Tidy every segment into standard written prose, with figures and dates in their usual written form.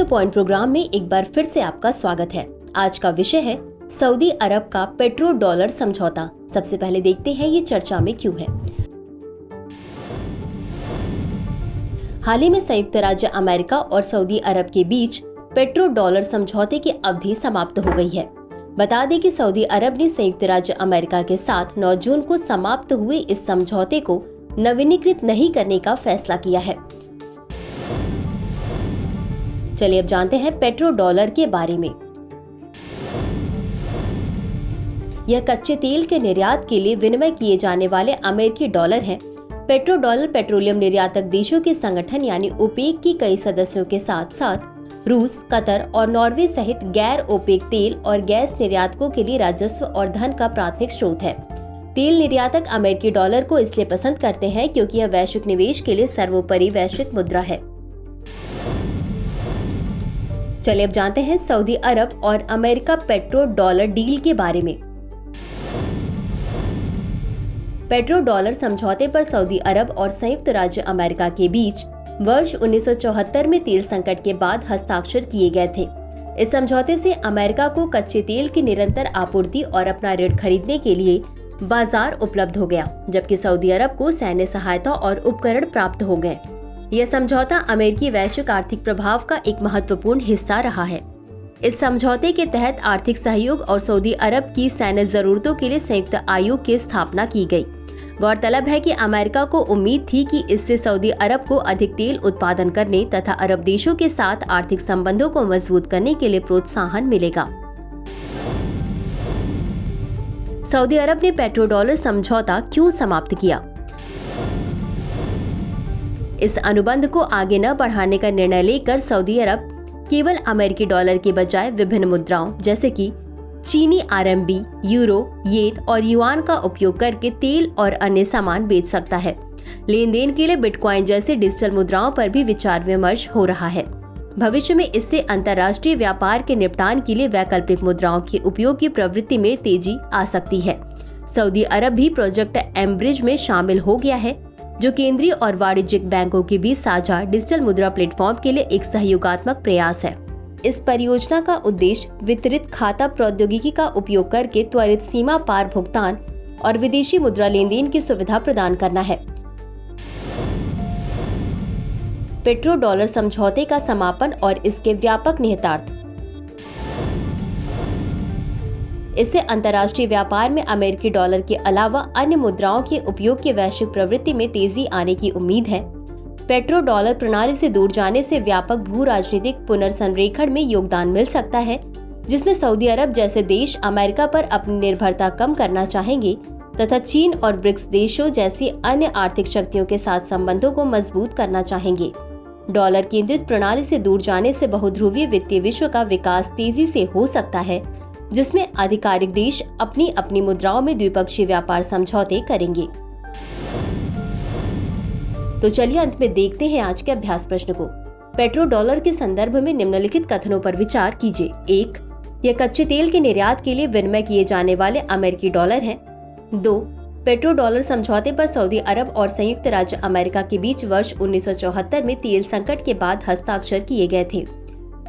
The point programme में एक बार फिर से आपका स्वागत है। आज का विषय है सऊदी अरब का पेट्रो डॉलर समझौता। सबसे पहले देखते हैं ये चर्चा में क्यों है। हाल ही में संयुक्त राज्य अमेरिका और सऊदी अरब के बीच पेट्रो डॉलर समझौते की अवधि समाप्त हो गई है। बता दें कि सऊदी अरब ने संयुक्त राज्य अमेरिका के साथ 9 जून को समाप्त हुए इस समझौते को नवीनीकृत नहीं करने का फैसला किया है। चलिए अब जानते हैं पेट्रो डॉलर के बारे में। यह कच्चे तेल के निर्यात के लिए विनिमय किए जाने वाले अमेरिकी डॉलर हैं। पेट्रो डॉलर पेट्रोलियम निर्यातक देशों के संगठन यानी ओपेक की कई सदस्यों के साथ साथ रूस, कतर और नॉर्वे सहित गैर ओपेक तेल और गैस निर्यातकों के लिए राजस्व और धन का प्राथमिक स्रोत है। तेल निर्यातक अमेरिकी डॉलर को इसलिए पसंद करते हैं क्योंकि यह वैश्विक निवेश के लिए सर्वोपरि वैश्विक मुद्रा है। चलिए अब जानते हैं सऊदी अरब और अमेरिका पेट्रो डॉलर डील के बारे में। पेट्रो डॉलर समझौते पर सऊदी अरब और संयुक्त राज्य अमेरिका के बीच वर्ष 1974 में तेल संकट के बाद हस्ताक्षर किए गए थे। इस समझौते से अमेरिका को कच्चे तेल की निरंतर आपूर्ति और अपना ऋण खरीदने के लिए बाजार उपलब्ध हो गया, जबकि सऊदी अरब को सैन्य सहायता और उपकरण प्राप्त हो गए। यह समझौता अमेरिकी वैश्विक आर्थिक प्रभाव का एक महत्वपूर्ण हिस्सा रहा है। इस समझौते के तहत आर्थिक सहयोग और सऊदी अरब की सैन्य जरूरतों के लिए संयुक्त आयोग की स्थापना की गई। गौरतलब है कि अमेरिका को उम्मीद थी कि इससे सऊदी अरब को अधिक तेल उत्पादन करने तथा अरब देशों के साथ आर्थिक संबंधों को मजबूत करने के लिए प्रोत्साहन मिलेगा। सऊदी अरब ने पेट्रो डॉलर समझौता क्यों समाप्त किया? इस अनुबंध को आगे न बढ़ाने का निर्णय लेकर सऊदी अरब केवल अमेरिकी डॉलर के बजाय विभिन्न मुद्राओं जैसे कि चीनी आरएमबी, यूरो, येन और युआन का उपयोग करके तेल और अन्य सामान बेच सकता है। लेन देन के लिए बिटकॉइन जैसे डिजिटल मुद्राओं पर भी विचार विमर्श हो रहा है। भविष्य में इससे अंतर्राष्ट्रीय व्यापार के निपटान के लिए वैकल्पिक मुद्राओं के उपयोग की प्रवृत्ति में तेजी आ सकती है। सऊदी अरब भी प्रोजेक्ट एम्ब्रिज में शामिल हो गया है, जो केंद्रीय और वाणिज्यिक बैंकों के बीच साझा डिजिटल मुद्रा प्लेटफॉर्म के लिए एक सहयोगात्मक प्रयास है। इस परियोजना का उद्देश्य वितरित खाता प्रौद्योगिकी का उपयोग करके त्वरित सीमा पार भुगतान और विदेशी मुद्रा लेन देन की सुविधा प्रदान करना है। पेट्रो डॉलर समझौते का समापन और इसके व्यापक निहितार्थ। इससे अंतर्राष्ट्रीय व्यापार में अमेरिकी डॉलर के अलावा अन्य मुद्राओं के उपयोग की वैश्विक प्रवृत्ति में तेजी आने की उम्मीद है। पेट्रो डॉलर प्रणाली से दूर जाने से व्यापक भू राजनीतिक पुनर्संरेखण में योगदान मिल सकता है, जिसमें सऊदी अरब जैसे देश अमेरिका पर अपनी निर्भरता कम करना चाहेंगे तथा चीन और ब्रिक्स देशों जैसी अन्य आर्थिक शक्तियों के साथ संबंधों को मजबूत करना चाहेंगे। डॉलर केंद्रित प्रणाली से दूर जाने से बहुध्रुवीय वित्तीय विश्व का विकास तेजी से हो सकता है, जिसमें आधिकारिक देश अपनी अपनी मुद्राओं में द्विपक्षीय व्यापार समझौते करेंगे। तो चलिए अंत में देखते हैं आज के अभ्यास प्रश्न को। पेट्रो डॉलर के संदर्भ में निम्नलिखित कथनों पर विचार कीजिए। 1. यह कच्चे तेल के निर्यात के लिए विनिमय किए जाने वाले अमेरिकी डॉलर हैं। 2. पेट्रो डॉलर समझौते पर सऊदी अरब और संयुक्त राज्य अमेरिका के बीच वर्ष 1974 में तेल संकट के बाद हस्ताक्षर किए गए थे।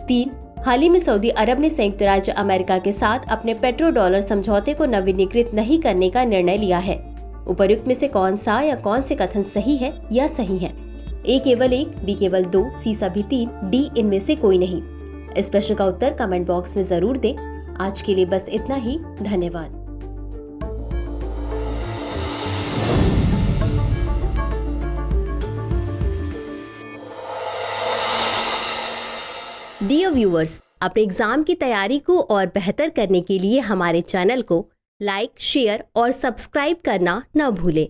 3. हाल ही में सऊदी अरब ने संयुक्त राज्य अमेरिका के साथ अपने पेट्रो डॉलर समझौते को नवीनीकृत नहीं करने का निर्णय लिया है। उपर्युक्त में से कौन सा या कौन से कथन सही है या सही है? ए केवल 1, बी केवल 2, सी सभी 3, डी इनमें से कोई नहीं। इस प्रश्न का उत्तर कमेंट बॉक्स में जरूर दें। आज के लिए बस इतना ही। धन्यवाद। डियर व्यूअर्स, अपने एग्जाम की तैयारी को और बेहतर करने के लिए हमारे चैनल को लाइक, शेयर और सब्सक्राइब करना न भूलें।